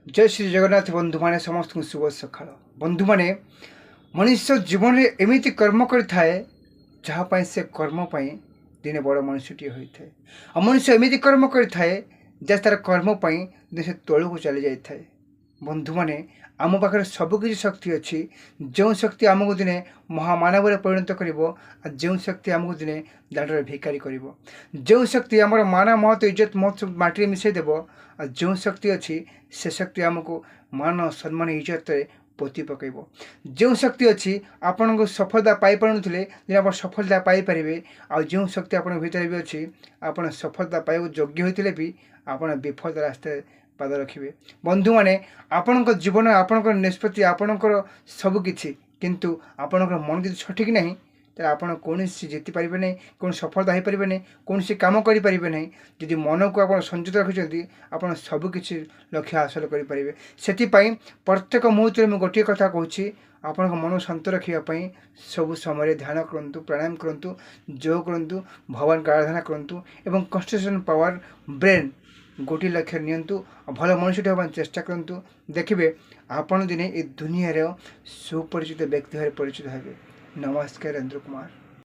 जय श्री जगन्नाथ बंधु मैंने समस्त शुभ सकाळ बंधु मैंने मनुष्य जीवन में एमती कर्म करें जहाँपाई से कर्म दिने बड़ मनुष्यटी होता है और मनुष्य एमती कर्म करें जहाँ तार कर्म दिन से तौक चली जाए। बंधु मैंने आम पाखे सबकि शक्ति अच्छी जो शक्ति आमको दिने महामानव परिणत कर जो शक्ति आमको दिने दांडर भिकारी कर जो शक्ति आम मान महत्व इज्जत महत्व माटी मिसईदेव और जो शक्ति अच्छी से शक्ति आमको मान सम्मान इज्जत पोती पकड़ जो शक्ति अच्छी आपण को सफलता पाइपे आप सफलता पाइपर आ जो शक्ति आप भीतर भी अच्छी आप सफलता पाइबा योग्य होते भी आप विफलता रास्ते पाद रखिए। बंधु मैंने आपण जीवन आपण निष्पत्ति आपणकर सबकि किंतु आपणकर मन कि सठिक ना तो आप कौन जीति पारे ना कौन सफलता हो पारे ना कौन कम करें ना जदि मन को आप संयत रखिंट आप सबकि लक्ष्य हासिल करेंगे। से प्रत्येक मुहूर्त में गोटे कथा कहूँ आपण मन शांत रखापी सब समय ध्यान करूँ प्राणायाम करूँ योग करूँ भगवान का आराधना करूँ एवं कंसंट्रेशन पावर ब्रेन गोटे लक्ष्य नियंतु भल मनुष्य होगा चेष्टा करूँ देखिए आपण दिने ये दुनिया सुपरिचित व्यक्ति भाव परिचित हे। नमस्कार इंद्र कुमार।